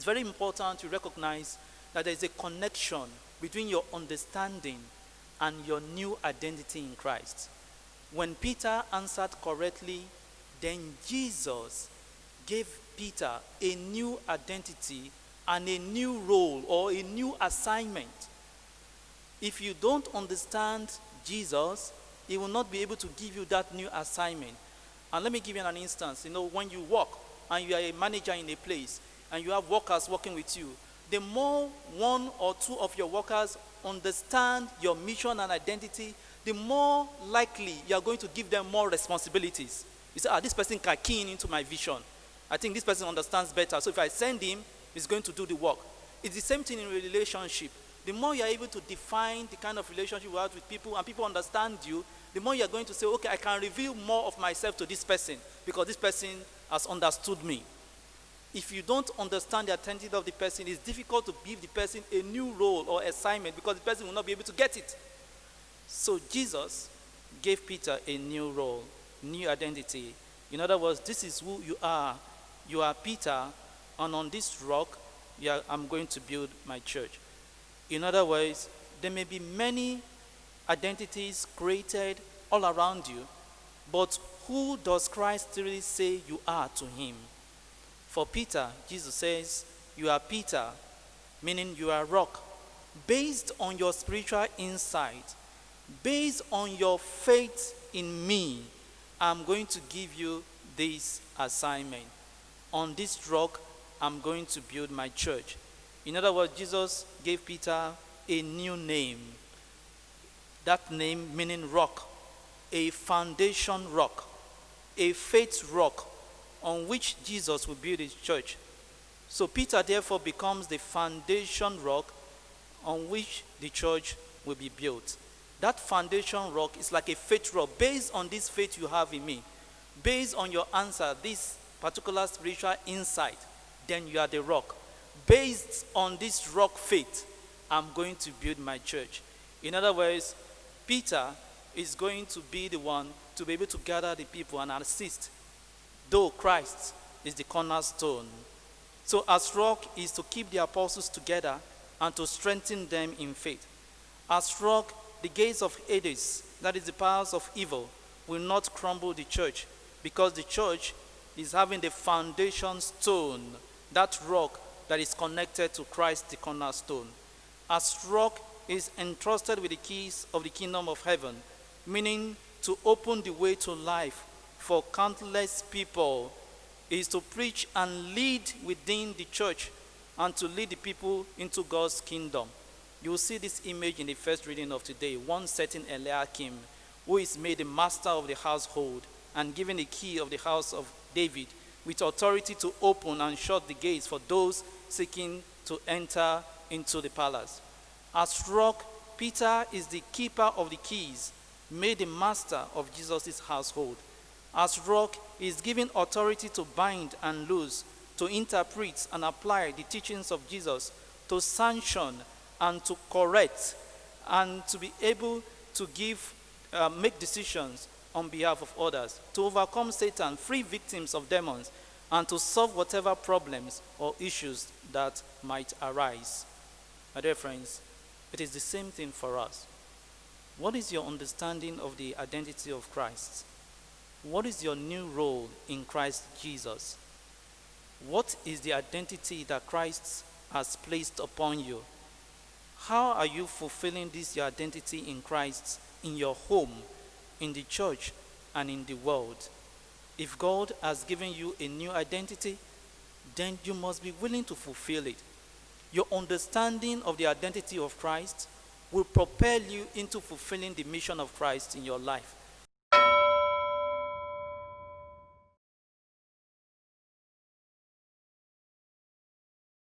very important to recognize that there is a connection between your understanding and your new identity in Christ. When Peter answered correctly, then Jesus gave Peter a new identity and a new role or a new assignment. If you don't understand Jesus, he will not be able to give you that new assignment. And let me give you an instance. When you work and you are a manager in a place and you have workers working with you, the more one or two of your workers understand your mission and identity, the more likely you are going to give them more responsibilities. You say, this person can key in into my vision. I think this person understands better. So if I send him, he's going to do the work. It's the same thing in a relationship. The more you are able to define the kind of relationship you have with people and people understand you, the more you are going to say, okay, I can reveal more of myself to this person because this person has understood me. If you don't understand the identity of the person, it's difficult to give the person a new role or assignment because the person will not be able to get it. So Jesus gave Peter a new role, new identity. In other words, this is who you are. You are Peter, and on this rock, I'm going to build my church. In other words, there may be many identities created all around you, but who does Christ really say you are to him? For Peter, Jesus says, you are Peter, meaning you are rock. Based on your spiritual insight, based on your faith in me, I'm going to give you this assignment. On this rock, I'm going to build my church. In other words, Jesus gave Peter a new name. That name meaning rock, a foundation rock, a faith rock on which Jesus will build his church. So Peter therefore becomes the foundation rock on which the church will be built. That foundation rock is like a faith rock. Based on this faith you have in me, based on your answer, this particular spiritual insight, then you are the rock. Based on this rock faith, I'm going to build my church. In other words, Peter is going to be the one to be able to gather the people and assist, though Christ is the cornerstone. So as rock is to keep the apostles together and to strengthen them in faith. As rock, the gates of Hades, that is the powers of evil, will not crumble the church, because the church is having the foundation stone, that rock that is connected to Christ the cornerstone. As rock is entrusted with the keys of the kingdom of heaven, meaning to open the way to life for countless people, is to preach and lead within the church and to lead the people into God's kingdom. You will see this image in the first reading of today. One certain Eliakim, who is made the master of the household and given the key of the house of David, with authority to open and shut the gates for those seeking to enter into the palace. As rock, Peter is the keeper of the keys, made the master of Jesus' household. As rock, he is given authority to bind and loose, to interpret and apply the teachings of Jesus, to sanction and to correct, and to be able to make decisions on behalf of others, to overcome Satan, free victims of demons, and to solve whatever problems or issues that might arise. My dear friends, it is the same thing for us. What is your understanding of the identity of Christ? What is your new role in Christ Jesus? What is the identity that Christ has placed upon you? How are you fulfilling this your identity in Christ in your home, in the church, and in the world? If God has given you a new identity, then you must be willing to fulfill it. Your understanding of the identity of Christ will propel you into fulfilling the mission of Christ in your life.